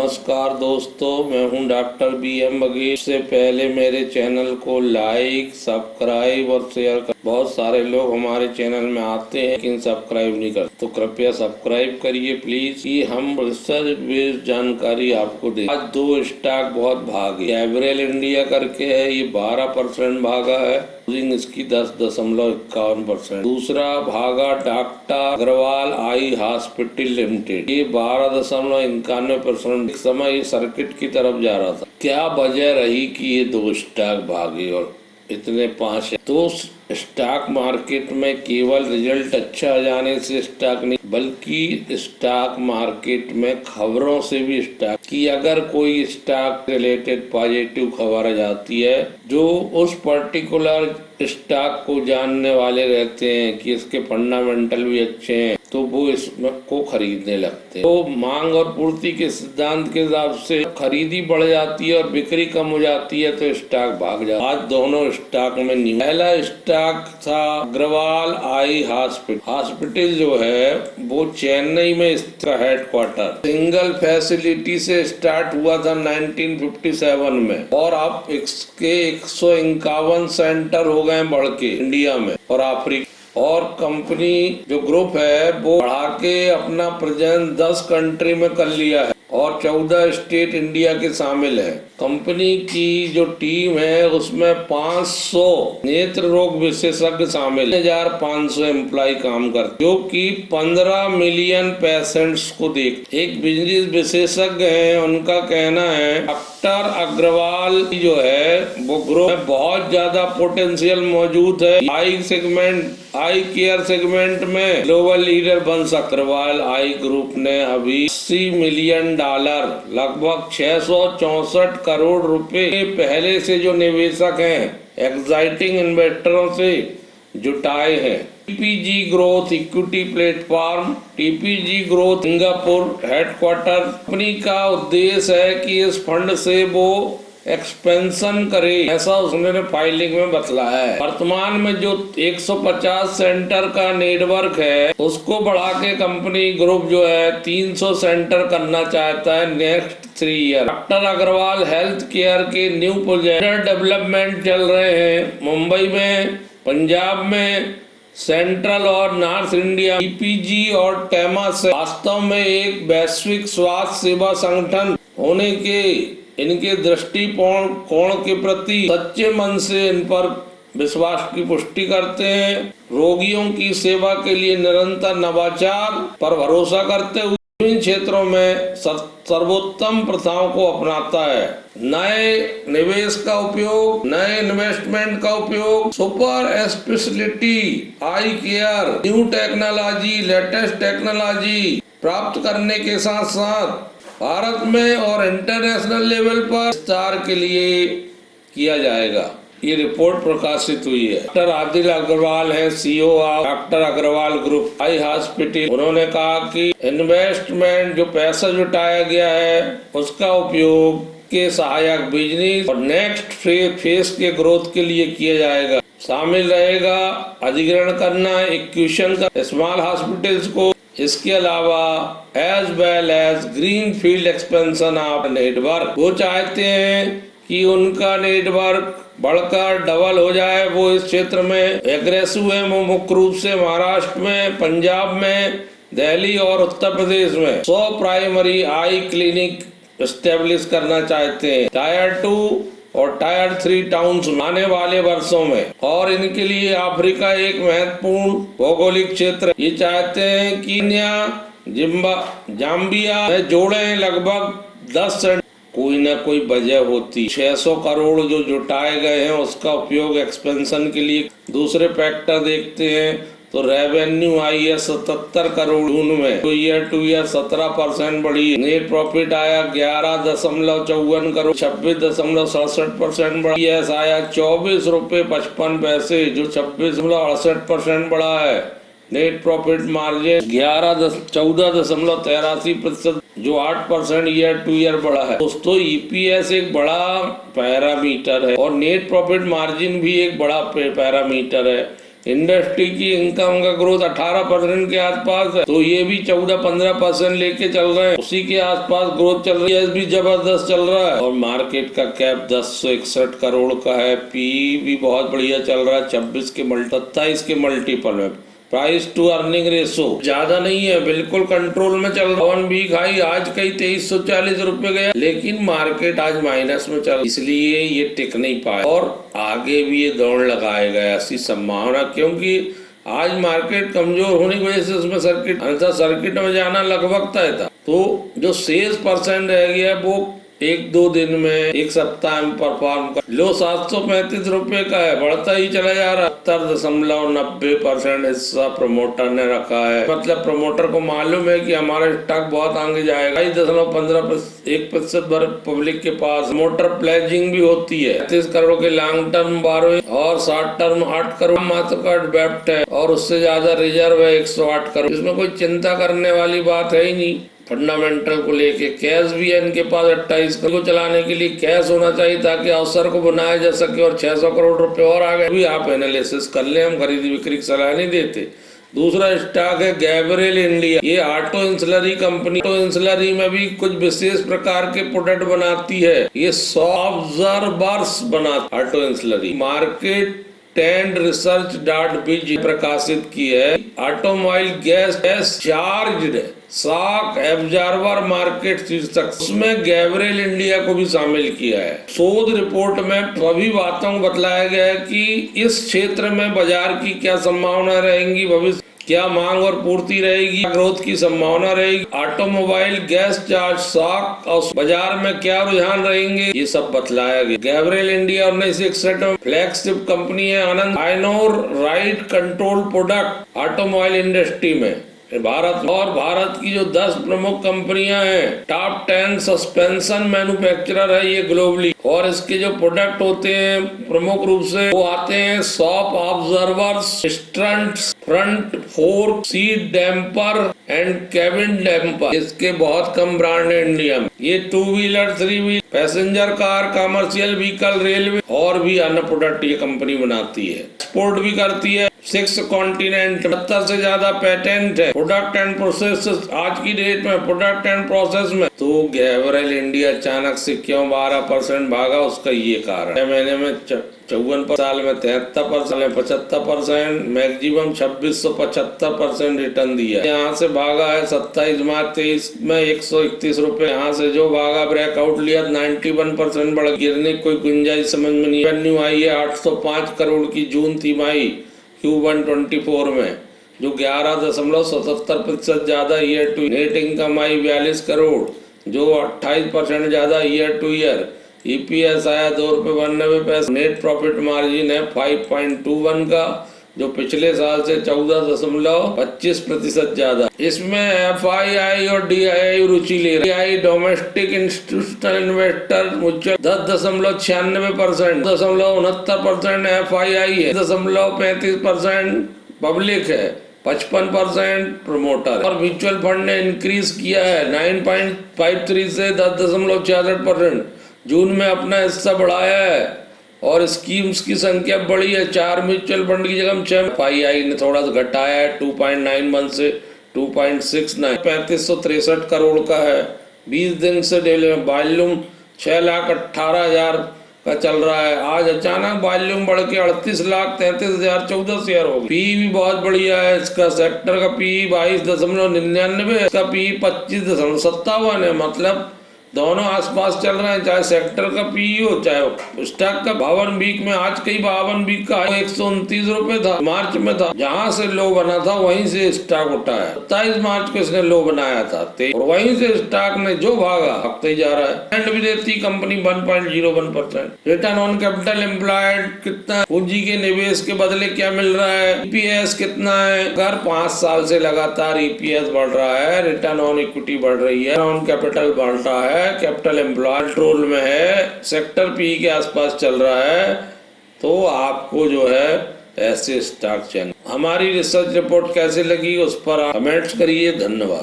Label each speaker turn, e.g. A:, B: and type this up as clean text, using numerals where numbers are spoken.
A: नमस्कार दोस्तों, मैं हूं डॉक्टर BM बघेल। से पहले मेरे चैनल को लाइक, सब्सक्राइब और शेयर कर। बहुत सारे लोग हमारे चैनल में आते हैं लेकिन सब्सक्राइब नहीं करते, तो कृपया सब्सक्राइब करिए प्लीज, कि हम रिसर्च बेस्ड जानकारी आपको दे। आज दो स्टॉक बहुत भागे। एवरेल इंडिया करके है, ये 12% भागा है, इसकी 10.51%। दूसरा भागा doctor Agarwal eye hospital limited, ये 12.91%। एक समय ये सर्किट की तरफ जा रहा था। क्या वजह रही कि ये दो स्टॉक भागे और इतने 5? तो स्टॉक मार्केट में केवल रिजल्ट अच्छा आ जाने से स्टॉक नहीं, बल्कि स्टॉक मार्केट में खबरों से भी स्टॉक की, अगर कोई स्टॉक रिलेटेड पॉजिटिव खबर आ जाती है, जो उस पर्टिकुलर स्टॉक को जानने वाले रहते हैं कि इसके फंडामेंटल भी अच्छे हैं, तो वो इसको खरीदने लगते हैं। तो मांग और पूर्ति के सिद्धांत के हिसाब से खरीदी बढ़ जाती है और बिक्री कम हो जाती है, तो स्टॉक भाग जाता है। आज दोनों स्टॉक में न्यूज। पहला स्टॉक था अग्रवाल आई हॉस्पिटल जो है वो चेन्नई में स्थित हेडक्वार्टर, सिंगल फैसिलिटी से स्टार्ट हुआ था 1957 में, और अब इसके 151 सेंटर हो गए बढ़ के इंडिया में और अफ्रीका। और कंपनी जो ग्रुप है वो बढ़ा के अपना प्रेजेंस 10 कंट्री में कर लिया है और 14 स्टेट इंडिया के शामिल है। कंपनी की जो टीम है उसमें 500 नेत्र रोग विशेषज्ञ शामिल है, 1500 एम्प्लॉय काम करते, जो कि 15 मिलियन पेशेंट्स को देख। एक बिजनेस विशेषज्ञ है, उनका कहना है डॉक्टर अग्रवाल जो है वो ग्रुप में बहुत ज्यादा पोटेंशियल मौजूद है। आई केयर सेगमेंट में ग्लोबल लीडर बन सकता। अग्रवाल आई ग्रुप ने अभी $80 मिलियन लगभग 664 करोड़ रुपए पहले से जो निवेशक हैं एक्साइटिंग इन्वेस्टरों से जुटाए हैं। TPG growth equity platform, TPG growth Singapore headquarter. Company का उद्देश्य है कि इस फंड से वो एक्सपेंशन करे, ऐसा उसने फाइलिंग में बतलाया है। वर्तमान में जो 150 सेंटर का नेटवर्क है उसको बढ़ा के कंपनी ग्रुप जो है 300 सेंटर करना चाहता है next 3 year. Doctor Agarwal health care के न्यू प्रोजेक्ट डेवलपमेंट चल रहे हैं मुंबई में, पंजाब में, सेंट्रल और नॉर्थ इंडिया। TPG और टेमा से वास्तव में एक वैश्विक स्वास्थ्य सेवा संगठन होने के इनके दृष्टिकोण के प्रति सच्चे मन से इन पर विश्वास की पुष्टि करते हैं। रोगियों की सेवा के लिए निरंतर नवाचार पर भरोसा करते हुए विभिन्न क्षेत्रों में सर्वोत्तम प्रथाओं को अपनाता है। नए निवेश का उपयोग, नए इन्वेस्टमेंट का उपयोग, super speciality eye care, new technology, latest technology प्राप्त करने के साथ साथ भारत में और इंटरनेशनल लेवल पर विस्तार के लिए किया जाएगा। ये रिपोर्ट प्रकाशित हुई है। डॉक्टर आदिल अग्रवाल है CEO doctor Agarwal group eye hospital. उन्होंने कहा कि इन्वेस्टमेंट जो पैसा जुटाया गया है उसका उपयोग के सहायक बिजनेस और नेक्स्ट फेज के ग्रोथ के लिए किया जाएगा। शामिल रहेगा अधिग्रहण करना, एक्विजिशन का स्मॉल हॉस्पिटल्स को, इसके अलावा as well as green field expansion of network. वो चाहते हैं कि उनका नेटवर्क बढ़कर डबल हो जाए। वो इस क्षेत्र में एग्रेसिव है, वो मुख्य रूप से महाराष्ट्र में, पंजाब में, दिल्ली और उत्तर प्रदेश में 100 प्राइमरी आई क्लिनिक एस्टेब्लिश करना चाहते हैं टायर 2 और टायर 3 टाउन्स आने वाले वर्षों में। और इनके लिए अफ्रीका एक महत्वपूर्ण भौगोलिक क्षेत्र। ये चाहते हैं कि जाम्बिया में जोड़े लगभग 10 सेंटर। कोई ना कोई वजह होती। 600 करोड़ जो जुटाए गए हैं उसका उपयोग एक्सपेंशन के लिए। दूसरे फैक्टर देखते हैं तो रेवेन्यू आई है 77 करोड़ जून में, तो ईयर टू ईयर 17% बढ़ी। नेट प्रॉफिट आया 11.54 करोड़, 26.67% बढ़ी। EPS आया 24 रुपए 55 पैसे, जो 26.68% बढ़ा है। नेट प्रॉफिट मार्जिन 14.83%, जो 8% ईयर टू ईयर बढ़ा है। दोस्तों EPS एक बड़ा पैरामीटर है और नेट प्रॉफिट मार्जिन भी एक बड़ा पैरामीटर है। इंडस्ट्री की इनकम का ग्रोथ 18% के आसपास है, तो ये भी 14-15% लेके चल रहे हैं, उसी के आसपास ग्रोथ चल रही है, भी जबरदस्त चल रहा है। और मार्केट का कैप 1061 करोड़ का है। पी भी बहुत बढ़िया चल रहा है, 27 के मल्टीपल में। प्राइस टू अर्निंग रेशो ज्यादा नहीं है, बिल्कुल कंट्रोल में चल रहा है। वीक हाई आज कई 2340 रुपए गया, लेकिन मार्केट आज माइनस में चल, इसलिए ये टिक नहीं पाया और आगे भी ये दौड़ लगाएगा ऐसी संभावना, क्योंकि आज मार्केट कमजोर होने की वजह से उसमें सर्किट में जाना लगभग तय था। तो जो सेल्स परसेंट रह गया वो 1-2 दिन में, एक सप्ताह में परफॉर्म कर लो। 735 रुपए का है, बढ़ता ही चला जा रहा। 70.90% हिस्सा प्रमोटर ने रखा है, मतलब प्रमोटर को मालूम है कि हमारा स्टॉक बहुत आगे जाएगा। 1% पब्लिक के पास प्रमोटर प्लेजिंग भी होती है। 30 करोड़ के लॉन्ग टर्म बोरोइंग और शॉर्ट टर्म 8 करोड़ मात्र का डेब्ट है और उससे ज्यादा रिजर्व है 108 करोड़। इसमें कोई चिंता करने वाली बात है ही नहीं। फंडामेंटल को लेके कैश भी है इनके पास, 28 करोड़ को चलाने के लिए कैश होना चाहिए ताकि अवसर को बनाया जा सके, और 600 करोड़ रुपए और आ गए। भी आप एनालिसिस कर ले, हम खरीदी बिक्री की सलाह नहीं देते। दूसरा स्टॉक है गैब्रियल इंडिया। ये auto ancillary company, auto ancillary में भी कुछ विशेष प्रकार के प्रोडक्ट बनाती है। ये ऑब्जर्वर्स बनाती ऑटो इंसलरी। मार्केट टेंड रिसर्च.biz प्रकाशित की है। Automobile gas charged shock absorber market शीर्षक, उसमें गैब्रियल इंडिया को भी शामिल किया है। शोध रिपोर्ट में सभी बातों को बतलाया गया है कि इस क्षेत्र में बाजार की क्या संभावना रहेंगी, भविष्य क्या मांग और पूर्ति रहेगी, ग्रोथ की संभावना रहेगी, ऑटोमोबाइल गैस चार्ज शॉक और बाजार में क्या रुझान रहेंगे, ये सब बतलाया गया। गैब्रियल इंडिया 1961 में फ्लैगशिप कंपनी है। आनंद आइनोर ride control product automobile industry में भारत की जो 10 प्रमुख कंपनियां हैं, टॉप 10 सस्पेंशन मैन्युफैक्चरर है ये ग्लोबली, और इसके जो प्रोडक्ट होते हैं प्रमुख रूप से वो आते हैं shock observers, stunts, front fork, seat damper and cabin damper. इसके बहुत कम ब्रांड है इंडिया में। ये 2 wheeler, 3 wheeler, passenger car, commercial vehicle, railway और भी अन्य प्रोडक्ट ये कंपनी बनाती है। एक्सपोर्ट भी करती है। 6 कॉन्टिनेंट, 70 से ज्यादा पेटेंट है। प्रोडक्ट एंड प्रोसेस आज की डेट में प्रोडक्ट एंड प्रोसेस में। तो गैब्रियल इंडिया अचानक से क्यों 12% भागा, उसका ये कारण है। महीने में 54, साल में 73%, 75%, मैक्सिमम 2675% रिटर्न दिया। यहाँ से भागा है 27 मार्च 23 में 131 रुपए। यहाँ से जो भागा ब्रेकआउट लिया 91% बढ़, गिरने की कोई गुंजाइश समझ में नहीं। रेवेन्यू आई है 805 करोड़ की जून तिमाही Q1 24 में, जो 11.77% ज्यादा ईयर टू। नेट इनकम आई 42 करोड़, जो 28% ज्यादा ईयर टू ईयर। EPS आया ₹2.92। नेट प्रॉफिट मार्जिन है 5.21 का, जो पिछले साल से 14.25% ज्यादा। इसमें FII और DII रुचि ले रहे हैं। Domestic institutional investor mutual 10.96%, 10.69% FII है, 10.35% पब्लिक है, 55% प्रमोटर। और म्यूचुअल फंड ने इंक्रीज किया है 9.53 से 10.66%। जून में अपना हिस्सा बढ़ाया है और स्कीम्स की संख्या बढ़ी है। 4 म्यूचुअल फंड की जगह 6। FII ने थोड़ा सा घटाया है 2.91 से 2.69। 3563 करोड़ का है। 20 दिन से डेली वॉल्यूम 6,18,000 का चल रहा है। आज अचानक वॉल्यूम बढ़ के 38,33,014 शेयर हो गए। पी भी बहुत बढ़िया है इसका। सेक्टर का पी 22.99, इसका पी 25.57 है। मतलब दोनों आसपास चल रहे हैं, चाहे सेक्टर का पी हो चाहे स्टॉक का। 52 वीक में आज कई 52 वीक का 129 रुपए था, मार्च में था। जहां से लो बना था वहीं से स्टॉक उठा है। 27 मार्च को इसने लो बनाया था और वहीं से स्टॉक ने जो भागा भागते ही जा रहा है। एंड भी देती company 1.01%। Return on capital employed कितना, पूंजी के निवेश के बदले क्या मिल रहा है। EPS कितना है, अगर 5 साल से लगातार EPS बढ़ रहा है, रिटर्न ऑन इक्विटी बढ़ रही है, ऑन कैपिटल बढ़ रहा है, कैपिटल एम्प्लॉयड कंट्रोल में है, सेक्टर पी के आसपास चल रहा है, तो आपको जो है ऐसे स्टॉक चाहिए। हमारी रिसर्च रिपोर्ट कैसे लगी उस पर कमेंट्स करिए। धन्यवाद।